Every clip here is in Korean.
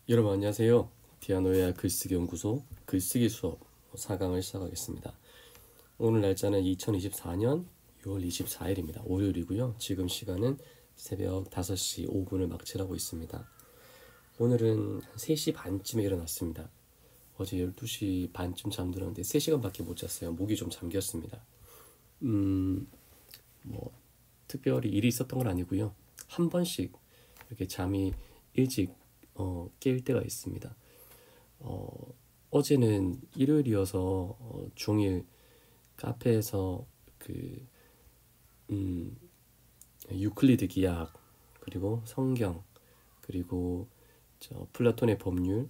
여러분 안녕하세요. 디아노의 글쓰기 연구소 글쓰기 수업 4강을 시작하겠습니다. 오늘 날짜는 2024년 6월 24일입니다. 월요일이고요. 지금 시간은 새벽 5시 5분을 막 지나고 있습니다. 오늘은 3시 반쯤에 일어났습니다. 어제 12시 반쯤 잠들었는데 3시간밖에 못 잤어요. 목이 좀 잠겼습니다. 뭐 특별히 일이 있었던 건 아니고요. 한 번씩 이렇게 잠이 일찍 깰 때가 있습니다. 어제는 일요일이어서 종일 카페에서 그 유클리드 기하학 그리고 성경 그리고 플라톤의 법률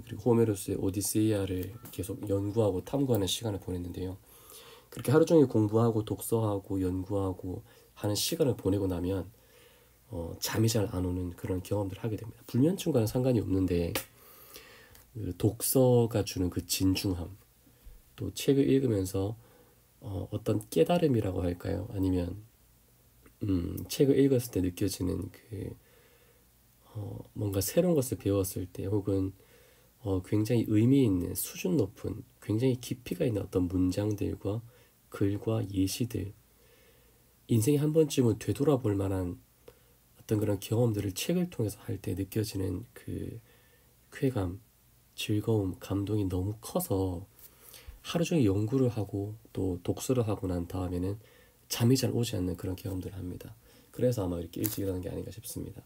그리고 호메로스의 오디세이아를 계속 연구하고 탐구하는 시간을 보냈는데요. 그렇게 하루 종일 공부하고 독서하고 연구하고 하는 시간을 보내고 나면 잠이 잘 안 오는 그런 경험들을 하게 됩니다. 불면증과는 상관이 없는데 그 독서가 주는 그 진중함, 또 책을 읽으면서 어떤 깨달음이라고 할까요? 아니면 책을 읽었을 때 느껴지는 그 뭔가 새로운 것을 배웠을 때 혹은 굉장히 의미 있는 수준 높은 굉장히 깊이가 있는 어떤 문장들과 글과 예시들, 인생에 한 번쯤은 되돌아볼 만한 어떤 그런 경험들을 책을 통해서 할 때 느껴지는 그 쾌감, 즐거움, 감동이 너무 커서 하루 종일 연구를 하고 또 독서를 하고 난 다음에는 잠이 잘 오지 않는 그런 경험들을 합니다. 그래서 아마 이렇게 일찍 일어나는 게 아닌가 싶습니다.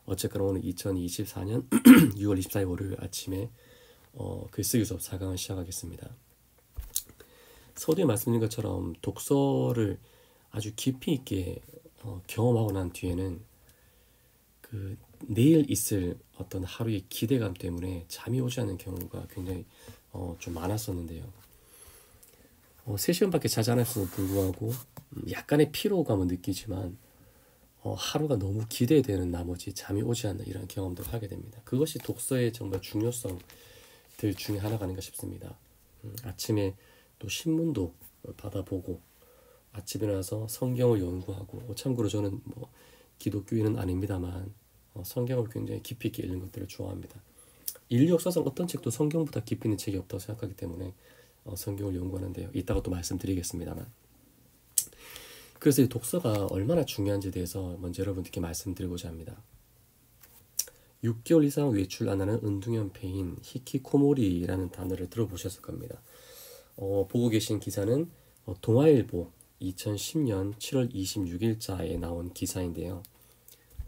어쨌거나 오늘 2024년 6월 24일 월요일 아침에 글쓰기 수업 4강을 시작하겠습니다. 서두에 말씀드린 것처럼 독서를 아주 깊이 있게 경험하고 난 뒤에는 그 내일 있을 어떤 하루의 기대감 때문에 잠이 오지 않는 경우가 굉장히 좀 많았었는데요. 3시간밖에 자지 않았음에도 불구하고 약간의 피로감은 느끼지만 하루가 너무 기대되는 나머지 잠이 오지 않는 이런 경험들을 하게 됩니다. 그것이 독서의 정말 중요성들 중에 하나가 아닌가 싶습니다. 아침에 또 신문도 받아보고 아침에 나서 성경을 연구하고 참고로 저는 뭐 기독교인은 아닙니다만 성경을 굉장히 깊이 있게 읽는 것들을 좋아합니다. 인류 역사상 어떤 책도 성경보다 깊이 있는 책이 없다고 생각하기 때문에 성경을 연구하는데요. 이따가 또 말씀드리겠습니다만, 그래서 이 독서가 얼마나 중요한지에 대해서 먼저 여러분들께 말씀드리고자 합니다. 6개월 이상 외출 안 하는 은둔형 폐인 히키코모리라는 단어를 들어보셨을 겁니다. 보고 계신 기사는 동아일보 2010년 7월 26일자에 나온 기사인데요.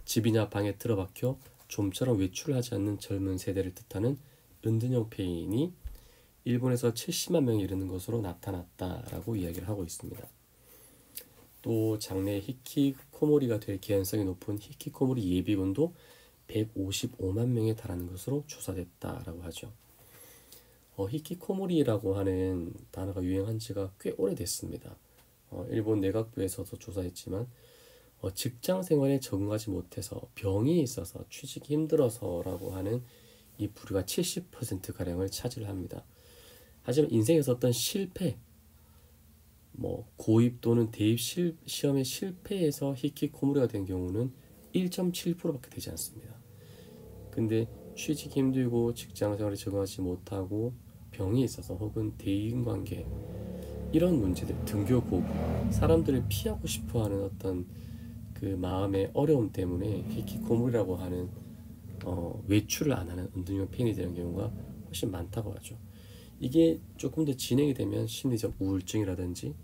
집이나 방에 틀어박혀 좀처럼 외출을 하지 않는 젊은 세대를 뜻하는 은둔형 폐인이 일본에서 70만 명에 이르는 것으로 나타났다라고 이야기를 하고 있습니다. 또 장래 히키코모리가 될 개연성이 높은 히키코모리 예비군도 155만 명에 달하는 것으로 조사됐다라고 하죠. 히키코모리라고 하는 단어가 유행한 지가 꽤 오래됐습니다. 일본 내각부에서도 조사했지만 직장 생활에 적응하지 못해서 병이 있어서 취직이 힘들어서라고 하는 이 부류가 70%가량을 차지를 합니다. 하지만 인생에서 어떤 실패, 고입 또는 대입 시험에 실패해서 히키코모리가 된 경우는 1.7%밖에 되지 않습니다. 근데 취직이 힘들고 직장 생활에 적응하지 못하고 병이 있어서 혹은 대인관계 이런 문제들, 등교 거부, 사람들을 피하고 싶어하는 어떤 그 마음의 어려움 때문에 히키코모리라고 하는 외출을 안 하는 은둔형 폐인이 되는 경우가 훨씬 많다고 하죠. 이게 조금 더 진행이 되면 심리적 우울증이라든지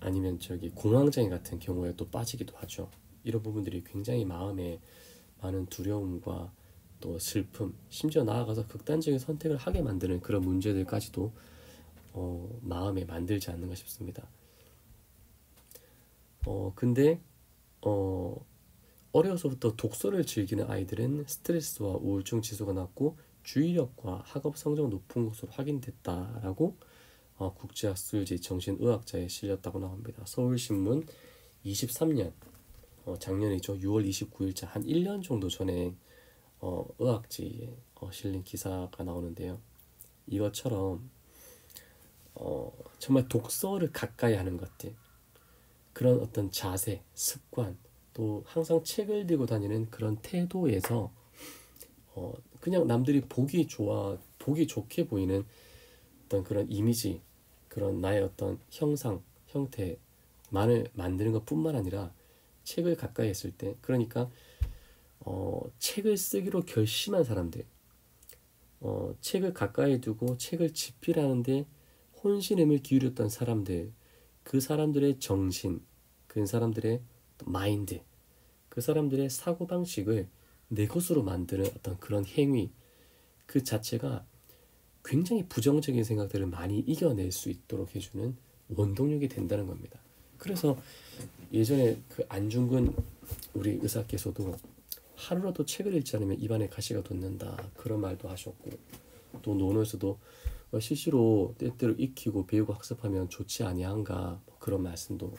아니면 공황장애 같은 경우에 또 빠지기도 하죠. 이런 부분들이 굉장히 마음에 많은 두려움과 또 슬픔, 심지어 나아가서 극단적인 선택을 하게 만드는 그런 문제들까지도 마음에 만들지 않는가 싶습니다. 근데 어려서부터 독서를 즐기는 아이들은 스트레스와 우울증 지수가 낮고 주의력과 학업 성적 높은 것으로 확인됐다라고 국제학술지 정신의학자에 실렸다고 나옵니다. 서울신문 23년 작년이죠. 6월 29일자 한 1년 정도 전에 의학지에 실린 기사가 나오는데요. 이것처럼 정말 독서를 가까이 하는 것들, 그런 어떤 자세, 습관, 또 항상 책을 들고 다니는 그런 태도에서 그냥 남들이 보기 좋게 보이는 어떤 그런 이미지, 그런 나의 어떤 형상, 형태만을 만드는 것뿐만 아니라 책을 가까이 했을 때, 그러니까 책을 쓰기로 결심한 사람들, 책을 가까이 두고 책을 집필하는데 혼신임을 기울였던 사람들, 그 사람들의 정신, 그 사람들의 마인드, 그 사람들의 사고방식을 내 것으로 만드는 어떤 그런 행위, 그 자체가 굉장히 부정적인 생각들을 많이 이겨낼 수 있도록 해주는 원동력이 된다는 겁니다. 그래서 예전에 그 안중근 우리 의사께서도 하루라도 책을 읽지 않으면 입안에 가시가 돋는다, 그런 말도 하셨고, 또 논어에서도 실시로 때때로 익히고 배우고 학습하면 좋지 아니한가, 그런 말씀도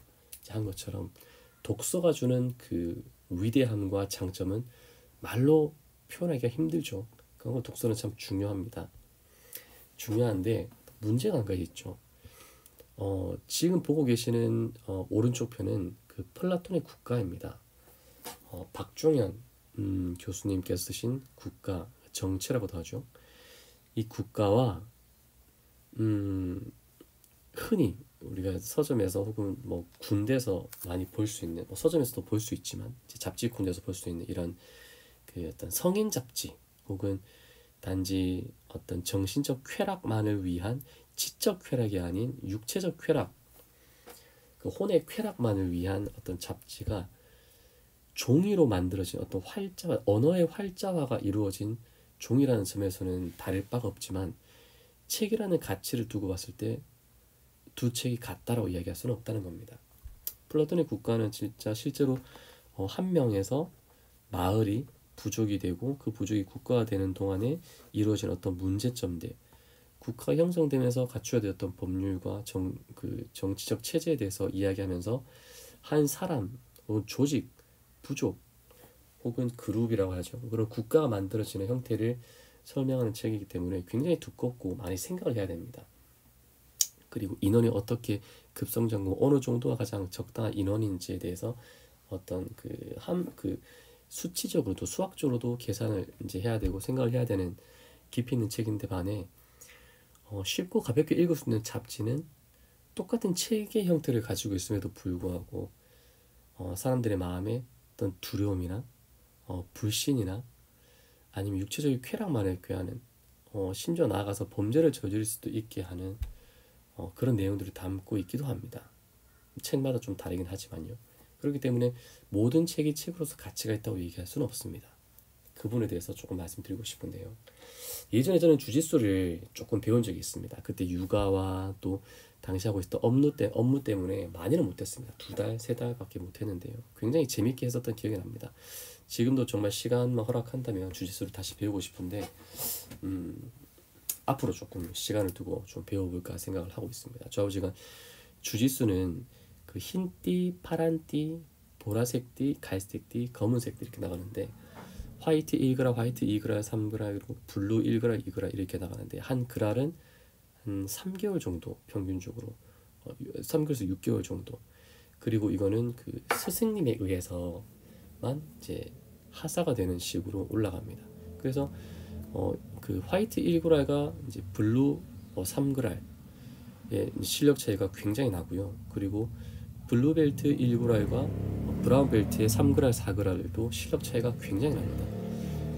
한 것처럼 독서가 주는 그 위대함과 장점은 말로 표현하기가 힘들죠. 그런 독서는 참 중요한데 문제가 한 가지 있죠. 지금 보고 계시는 오른쪽 편은 그 플라톤의 국가입니다. 박종현 교수님께서 쓰신 국가, 정치라고도 하죠. 이 국가와 흔히 우리가 서점에서 혹은 뭐 군대에서 많이 볼 수 있는, 서점에서도 볼 수 있지만 잡지군대에서 볼 수 있는 이런 그 어떤 성인 잡지, 혹은 단지 어떤 정신적 쾌락만을 위한 지적 쾌락이 아닌 육체적 쾌락, 그 혼의 쾌락만을 위한 어떤 잡지가 종이로 만들어진 어떤 언어의 활자화가 이루어진 종이라는 점에서는 다를 바가 없지만, 책이라는 가치를 두고 봤을 때 두 책이 같다라고 이야기할 수는 없다는 겁니다. 플라톤의 국가는 진짜 실제로 한 명에서 마을이 부족이 되고, 그 부족이 국가가 되는 동안에 이루어진 어떤 문제점들, 국가가 형성되면서 갖춰야 되었던 법률과 정치적 체제에 대해서 이야기하면서 한 사람 혹은 조직, 부족 혹은 그룹이라고 하죠. 그런 국가가 만들어지는 형태를 설명하는 책이기 때문에 굉장히 두껍고 많이 생각을 해야 됩니다. 그리고 인원이 어떻게 급성장하고 어느 정도가 가장 적당한 인원인지에 대해서 어떤 수치적으로도 수학적으로도 계산을 이제 해야 되고 생각을 해야 되는 깊이 있는 책인데 반해 쉽고 가볍게 읽을 수 있는 잡지는 똑같은 책의 형태를 가지고 있음에도 불구하고 사람들의 마음에 어떤 두려움이나 불신이나 아니면 육체적인 쾌락만을 꾀하는, 심지어 나아가서 범죄를 저지를 수도 있게 하는 그런 내용들을 담고 있기도 합니다. 책마다 좀 다르긴 하지만요. 그렇기 때문에 모든 책이 책으로서 가치가 있다고 얘기할 수는 없습니다. 그 부분에 대해서 조금 말씀드리고 싶은데요. 예전에 저는 주짓수를 조금 배운 적이 있습니다. 그때 육아와 또 당시 하고 있었던 업무 때문에 많이는 못했습니다. 2달, 3달밖에 못했는데요. 굉장히 재밌게 했었던 기억이 납니다. 지금도 정말 시간만 허락한다면 주짓수를 다시 배우고 싶은데 앞으로 조금 시간을 두고 좀 배워볼까 생각을 하고 있습니다. 좌우지간 주짓수는 그 흰띠, 파란띠, 보라색띠, 갈색띠, 검은색띠 이렇게 나가는데, 화이트 1그라, 화이트 2그라, 3그라, 그리고 블루 1그라, 2그라 이렇게 나가는데, 한 그랄은 한 3개월 정도 평균적으로, 3개월에서 6개월 정도. 그리고 이거는 그 스승님에 의해서만 이제 하사가 되는 식으로 올라갑니다. 그래서 그 화이트 1그랄과 이제 블루 3그랄의 실력 차이가 굉장히 나고요. 그리고 블루벨트 1그랄과 브라운벨트의 3그랄, 4그랄도 실력 차이가 굉장히 납니다.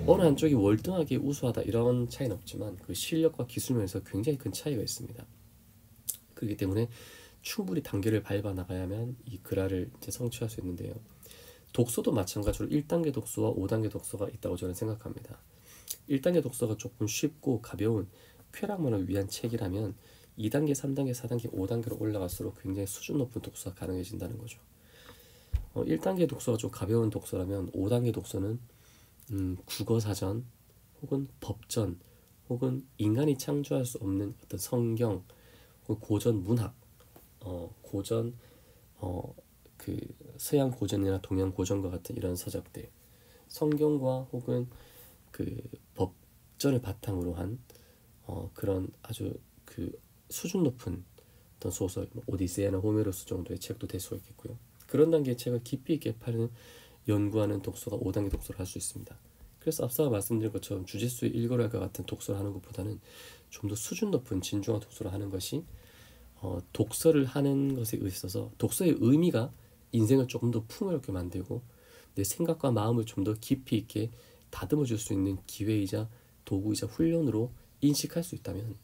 어느 한쪽이 월등하게 우수하다 이런 차이는 없지만 그 실력과 기술면에서 굉장히 큰 차이가 있습니다. 그렇기 때문에 충분히 단계를 밟아 나가야만 이 그랄을 이제 성취할 수 있는데요. 독서도 마찬가지로 1단계 독서와 5단계 독서가 있다고 저는 생각합니다. 1단계 독서가 조금 쉽고 가벼운 쾌락만을 위한 책이라면 2단계, 3단계, 4단계, 5단계로 올라갈수록 굉장히 수준 높은 독서가 가능해진다는 거죠. 1단계 독서가 좀 가벼운 독서라면 5단계 독서는 국어사전 혹은 법전 혹은 인간이 창조할 수 없는 어떤 성경 혹은 고전 문학, 고전 그 서양 고전이나 동양 고전과 같은 이런 서적들, 성경과 혹은 그 법전을 바탕으로 한 그런 아주 그 수준 높은 어떤 소설, 오디세이나 호메로스 정도의 책도 될 수 있겠고요. 그런 단계의 책을 깊이 있게 파는 연구하는 독서가 5단계 독서를 할 수 있습니다. 그래서 앞서 말씀드린 것처럼 주짓수의 일거래과 같은 독서를 하는 것보다는 좀 더 수준 높은 진중한 독서를 하는 것이 독서를 하는 것에 있어서 독서의 의미가 인생을 조금 더 풍요롭게 만들고 내 생각과 마음을 좀 더 깊이 있게 다듬어 줄 수 있는 기회이자 도구이자 훈련으로 인식할 수 있다면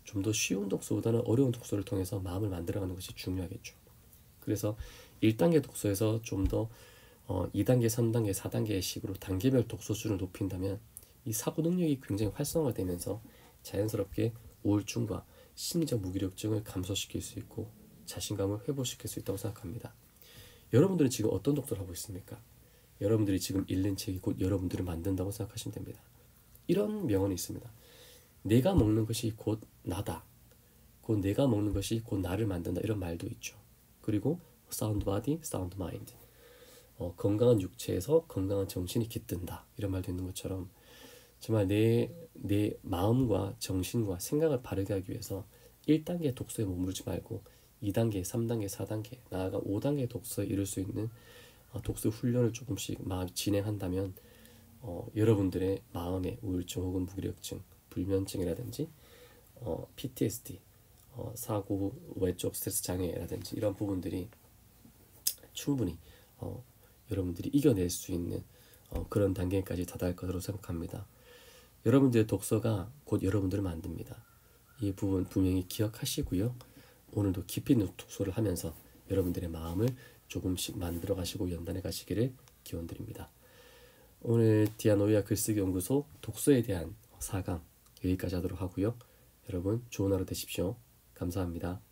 좀 더 쉬운 독서보다는 어려운 독서를 통해서 마음을 만들어가는 것이 중요하겠죠. 그래서 1단계 독서에서 좀 더 2단계, 3단계, 4단계의 식으로 단계별 독서 수준을 높인다면 이 사고 능력이 굉장히 활성화되면서 자연스럽게 우울증과 심리적 무기력증을 감소시킬 수 있고 자신감을 회복시킬 수 있다고 생각합니다. 여러분들은 지금 어떤 독서를 하고 있습니까? 여러분들이 지금 읽는 책이 곧 여러분들을 만든다고 생각하시면 됩니다. 이런 명언이 있습니다. 내가 먹는 것이 곧 나다. 곧 내가 먹는 것이 곧 나를 만든다. 이런 말도 있죠. 그리고 sound body, sound mind. 건강한 육체에서 건강한 정신이 깃든다. 이런 말도 있는 것처럼 정말 내 마음과 정신과 생각을 바르게 하기 위해서 1단계 독서에 머무르지 말고 2단계, 3단계, 4단계, 나아가 5단계 독서에 이를 수 있는 독서 훈련을 조금씩 진행한다면 여러분들의 마음의 우울증 혹은 무기력증, 불면증이라든지 PTSD, 사고 외적 스트레스 장애라든지 이런 부분들이 충분히 여러분들이 이겨낼 수 있는 그런 단계까지 다다를 것으로 생각합니다. 여러분들의 독서가 곧 여러분들을 만듭니다. 이 부분 분명히 기억하시고요. 오늘도 깊이 있는 독서를 하면서 여러분들의 마음을 조금씩 만들어 가시고 연단해 가시기를 기원드립니다. 오늘 디아노이아 글쓰기 연구소 독서에 대한 4강 여기까지 하도록 하고요. 여러분 좋은 하루 되십시오. 감사합니다.